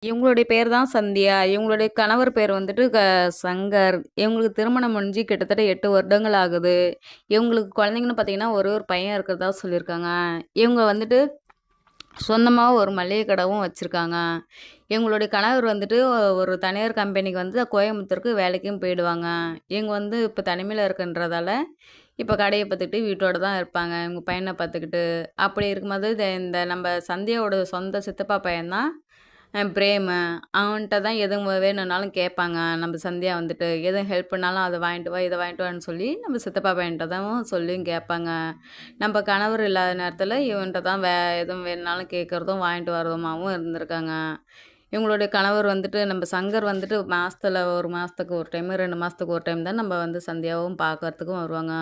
இவங்களுடைய பேர் தான் சந்தியா. இவங்களுடைய கணவர் பேர் வந்துட்டு சங்கர். இவங்களுக்கு திருமணம் முடிஞ்சு கிட்டத்தட்ட 8 வருடங்கள் ஆகுது. இவங்களுக்கு குழந்தைங்கன்னு பார்த்தீங்கன்னா, ஒரே ஒரு பையன் இருக்கிறதா சொல்லியிருக்காங்க. இவங்க வந்துட்டு சொந்தமா ஒரு மளிகை கடவும் வச்சிருக்காங்க. எங்களுடைய கணவர் வந்துட்டு ஒரு தனியார் கம்பெனிக்கு வந்து கோயம்புத்தூருக்கு வேலைக்கும் போயிடுவாங்க. இவங்க வந்து இப்ப தனிமையில இருக்கன்றதால, இப்ப கடைய பார்த்துக்கிட்டு வீட்டோட தான் இருப்பாங்க. இவங்க பையன பார்த்துக்கிட்டு. அப்படி இருக்கும்போது இந்த நம்ம சந்தியாவோட சொந்த சித்தப்பா பையன் தான் பிரேமு. அவன்ட்ட தான் எதுவும் வேணும்னாலும் கேட்பாங்க. நம்ம சந்தியா வந்துட்டு எதுவும் ஹெல்ப் பண்ணாலும் அத வாங்கிட்டு வா, இத வாங்கிட்டு வான்னு சொல்லி நம்ம சித்தப்பா பையன்ட்ட தான் சொல்லியும் கேட்பாங்க. நம்ம கணவர் இல்லாத நேரத்தில இவன்ட்ட தான் எதுவும் வேணுனாலும் கேட்கறதும், வாங்கிட்டு வரதுமாவும் இருந்திருக்காங்க. இவங்களுடைய கணவர் வந்துட்டு நம்ம சங்கர் வந்துட்டு மாசத்துல 1 மாசத்துக்கு 1 டைமு, 2 மாசத்துக்கு 1 டைம் தான் நம்ம வந்து சந்தியாவும் பார்க்கறதுக்கும் வருவாங்க.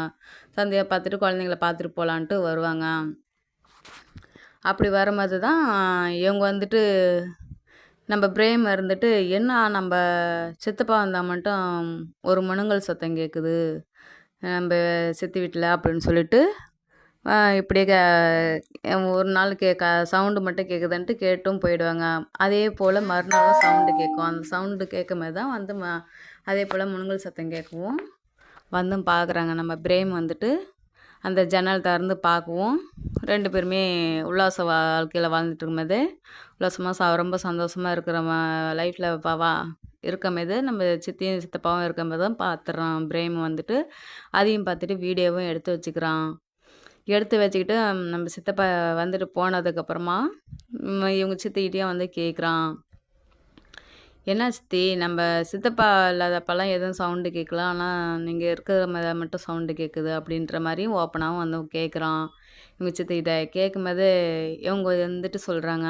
சந்தியா பார்த்துட்டு குழந்தைங்கள பார்த்துட்டு போலான்ட்டு வருவாங்க. அப்படி வரும்போது தான் இவங்க வந்துட்டு நம்ம பிரேம் இருந்துட்டு, "என்ன நம்ப சித்தப்பா வந்தா மட்டும் ஒரு முனங்கல் சத்தம் கேட்குது, நம்ப சித்தி வீட்ல" அப்படின்னு சொல்லிட்டு, இப்படியே ஒரு நாள் சவுண்டு மட்டும் கேட்குதுன்ட்டு கேட்டும் போயிடுவாங்க. அதே போல் மறுநாளும் சவுண்டு கேட்கும். அந்த சவுண்டு கேட்கும்போது தான் வந்து அதே போல் முனங்கல் சத்தம் கேட்கவும், வந்தும் பார்க்குறாங்க. நம்ம பிரேம் வந்துட்டு அந்த ஜன்னல் திறந்து பார்க்கவும், 2 பேருமே உல்லாச வாழ்க்கையில வாழ்ந்துட்டு இருக்கும்போதே, உல்லாசமா ரொம்ப சந்தோஷமா இருக்கிற லைஃப்ல இருக்கும்போது, நம்ம சித்தியும் சித்தப்பாவும் இருக்கும்போது தான் பார்த்துடுறான் பிரேம் வந்துட்டு. அதையும் பார்த்துட்டு வீடியோவும் எடுத்து வச்சுக்கிறான். எடுத்து வச்சுக்கிட்டு நம்ம சித்தப்பா வந்துட்டு போனதுக்கப்புறமா, இவங்க சித்திக்கிட்டயும் வந்து கேட்குறான். "என்ன சித்தி, நம்ம சித்தப்பா இல்லாதப்பலாம் எதுவும் சவுண்டு கேட்கல. ஆனா, நீங்க இருக்கிற மட்டும் சவுண்டு கேட்குது." அப்படின்ற மாரியும் ஓப்பனாவும் வந்து கேட்குறான். இவங்க சித்திக்கிட்ட. கேட்கும்போது இவங்க வந்துட்டு சொல்றாங்க,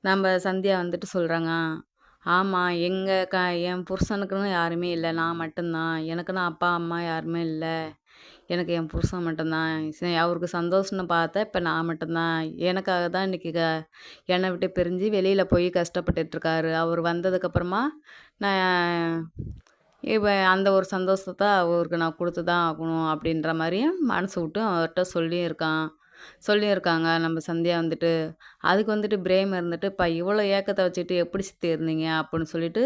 நம்ம சந்தியா வந்துட்டு சொல்றாங்க, "ஆமா, என் புருஷனுக்குன்னு யாருமே இல்ல. நான் மட்டும் தான். எனக்குன்னு அப்பா, அம்மா யாருமே இல்ல. எனக்கு என் புருஷன் மட்டும்தான். அவருக்கு சந்தோஷம்னு பார்த்தா, இப்ப நான் மட்டும்தான். எனக்காக தான் இன்னைக்கு என்னை விட்டு பிரிஞ்சு வெளியில போய் கஷ்டப்பட்டுட்ருக்காரு. அவர் வந்ததுக்கப்புறமா, நான் அந்த ஒரு சந்தோஷத்த அவருக்கு நான் குடுத்து தான் ஆகணும்." அப்படின்ற மாரியும் மனசு விட்டு அவர்ட்ட சொல்லியிருக்காங்க நம்ம சந்தியா வந்துட்டு. அதுக்கு வந்துட்டு பிரேம் இருந்துட்டு, இவ்வளோ ஏக்கத்த வச்சுட்டு எப்படி சித்தி இருந்தீங்க?" அப்படின்னு சொல்லிட்டு,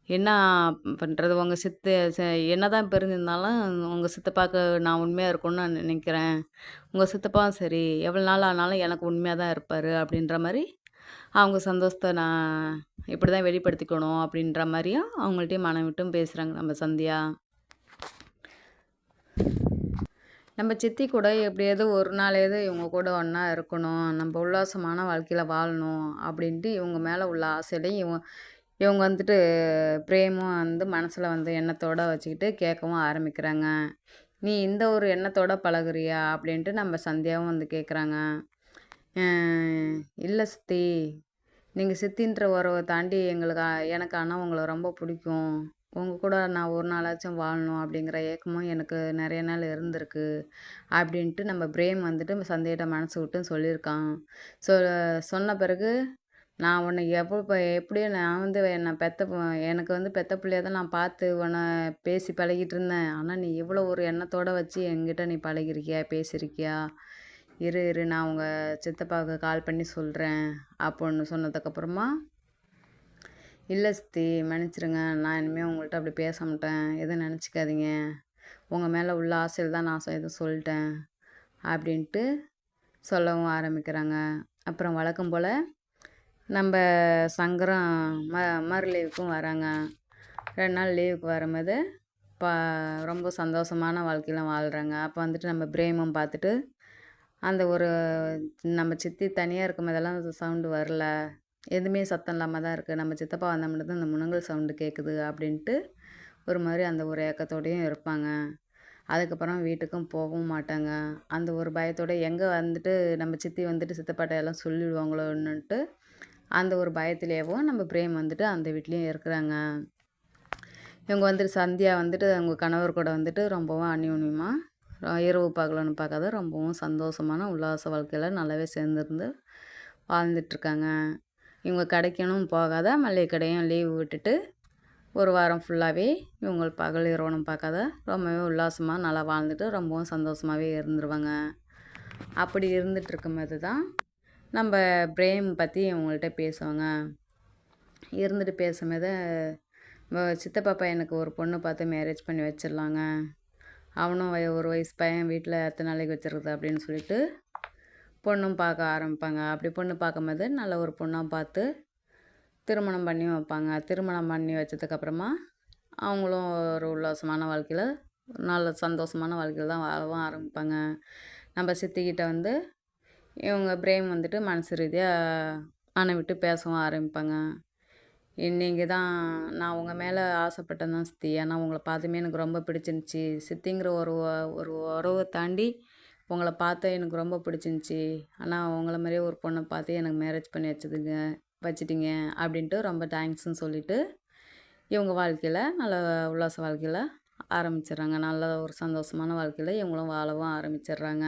"என்ன பண்றது? உங்க சித்து என்னதான் பிரிஞ்சிருந்தாலும், உங்க சித்தப்பாக்கு நான் உண்மையா இருக்கணும்னு நான் நினைக்கிறேன். உங்க சித்தப்பாவும் சரி, எவ்வளோ நாள் ஆனாலும் எனக்கு உண்மையா தான் இருப்பாரு." அப்படின்ற மாரி, அவங்க சந்தோஷத்த நான் இப்படி தான் வெளிப்படுத்திக்கணும் அப்படின்ற மாரியும் அவங்கள்ட்டயும் மனம் விட்டும் பேசுறாங்க நம்ம சந்தியா. நம்ம சித்தி கூட எப்படியாவது ஒரு நாளாவது இவங்க கூட ஒன்றா இருக்கணும், நம்ம உல்லாசமான வாழ்க்கையில வாழணும் அப்படின்ட்டு இவங்க மேலே உள்ள ஆசையில இவங்க வந்துட்டு பிரேமும் வந்து மனசில் வந்து எண்ணத்தோட வச்சுக்கிட்டு கேட்கவும் ஆரம்பிக்கிறாங்க. "நீ இந்த ஒரு எண்ணத்தோட பழகுறியா?" அப்படின்ட்டு நம்ம சந்தியாவும் வந்து கேட்குறாங்க. "இல்ல சித்தி, நீங்க சித்தின்ற உறவ தாண்டி எனக்கு ஆனா உங்கள ரொம்ப பிடிக்கும். உங்க கூட நான் ஒரு நாளாச்சும் வாழணும் அப்படிங்கிற ஏக்கமும் எனக்கு நெறைய நாள் இருந்திருக்கு." அப்படின்ட்டு நம்ம பிரேம் வந்துட்டு சந்தியாட்ட மனசு விட்டு சொல்லியிருக்கான். சொ சொன்ன பிறகு, "நான் உன்னை எப்படியோ நான் வந்து எனக்கு வந்து பெத்த பிள்ளையா தான் நான் பார்த்து உன்னை பேசி பழகிட்டு இருந்தேன். ஆனா நீ இவ்வளோ ஒரு எண்ணத்தோட வச்சு என்கிட்ட நீ பழகியிருக்கியா, பேசியிருக்கியா? இரு நான் உங்க சித்தப்பாவுக்கு கால் பண்ணி சொல்றேன்." அப்படின்னு சொன்னதுக்கப்புறமா, "இல்ல சித்தி, மன்னிச்சிடுங்க. நான் இனிமே உங்கள்ட்ட அப்படி பேச மாட்டேன். எதுவும் நெனச்சுக்காதீங்க. உங்க மேல உள்ள ஆசையில தான் நான் எதுவும் சொல்லிட்டேன்." அப்படின்ட்டு சொல்லவும் ஆரம்பிக்கிறாங்க. அப்புறம் வழக்கம் போல நம்ப சங்கரும் மறு லீவுக்கும் வராங்க. 2 நாள் லீவுக்கு வரும்போது, ப ரொம்ப சந்தோஷமான வாழ்க்கைலாம் வாழ்றாங்க. அப்போ வந்துட்டு நம்ம பிரேமும் பார்த்துட்டு, அந்த ஒரு நம்ம சித்தி தனியா இருக்கும்போதெல்லாம் சவுண்டு வரல. எதுவுமே சத்தம் இல்லாம தான் இருக்கு. நம்ம சித்தப்பா வந்தா மட்டும் தான் இந்த முனங்கல் சவுண்டு கேட்குது அப்படின்ட்டு, ஒரு மாரி அந்த ஒரு ஏக்கத்தோடயும் இருப்பாங்க. அதுக்கப்புறம் வீட்டுக்கும் போகவும் மாட்டாங்க. அந்த ஒரு பயத்தோட எங்கே வந்துட்டு நம்ம சித்தி வந்துட்டு சித்தப்பாட்ட எல்லாம் சொல்லிடுவாங்களோன்னுட்டு, அந்த ஒரு பயத்திலேயவும் நம்ம பிரேம் வந்துட்டு அந்த வீட்லயும் இருக்கிறாங்க. இவங்க வந்துட்டு சந்தியா வந்துட்டு அவங்க கணவர் கூட வந்துட்டு ரொம்பவும் அந்யோன்யமா இரவு பகலுன்னு பார்க்காத ரொம்பவும் சந்தோஷமான உல்லாச வாழ்க்கையில நல்லாவே சேர்ந்துருந்து வாழ்ந்துட்டுருக்காங்க. இவங்க கடைக்குன்னும் போகாத, மளிகை கடையும் லீவு விட்டுட்டு, ஒரு வாரம் ஃபுல்லாவே இவங்க பகல் இரவுன்னு பார்க்காத ரொம்பவே உல்லாசமா நல்லா வாழ்ந்துட்டு ரொம்பவும் சந்தோஷமாவே இருந்துருவாங்க. அப்படி இருந்துட்டு இருக்கும்போது தான், நம்ம பிரேம் பற்றி இவங்கள்ட்ட பேசுவாங்க. இருந்துட்டு பேசும்போது சித்தப்பா பையனுக்கு ஒரு பொண்ணு பார்த்து மேரேஜ் பண்ணி வச்சிடலாங்க. அவனும் ஒரு வயசு பையன் வீட்டில் எத்தனை நாளைக்கு வச்சிருக்குது அப்படின்னு சொல்லிட்டு பொண்ணும் பார்க்க ஆரம்பிப்பாங்க. அப்படி பொண்ணு பார்க்கும்போது நல்ல ஒரு பொண்ணாக பார்த்து திருமணம் பண்ணி வைப்பாங்க. திருமணம் பண்ணி வச்சதுக்கப்புறமா அவங்களும் ஒரு உல்லாசமான வாழ்க்கையில் நல்ல சந்தோஷமான வாழ்க்கையில் தான் வாழவும் ஆரம்பிப்பாங்க. நம்ம சித்திக்கிட்ட வந்து இவங்க பிரேம் வந்துட்டு மனசு ரீதியாக அணை விட்டு பேசவும் ஆரம்பிப்பாங்க. இன்னைக்கு தான் நான் உங்கள் மேலே ஆசைப்பட்டேன் தான் சித்தி. ஏன்னா உங்களை பார்த்துமே எனக்கு ரொம்ப பிடிச்சிருந்துச்சி. சித்திங்கிற ஒரு உறவை தாண்டி உங்களை பார்த்து எனக்கு ரொம்ப பிடிச்சிருந்துச்சி. ஆனால் உங்களை மாதிரியே ஒரு பொண்ணை பார்த்து எனக்கு மேரேஜ் பண்ணி வச்சிட்டிங்க அப்படின்ட்டு ரொம்ப தேங்க்ஸ்ன்னு சொல்லிவிட்டு இவங்க வாழ்க்கையில் நல்ல உல்லாச வாழ்க்கையில் ஆரம்பிச்சிடுறாங்க. நல்ல ஒரு சந்தோஷமான வாழ்க்கையில் இவங்களும் வாழவும் ஆரம்பிச்சிடுறாங்க.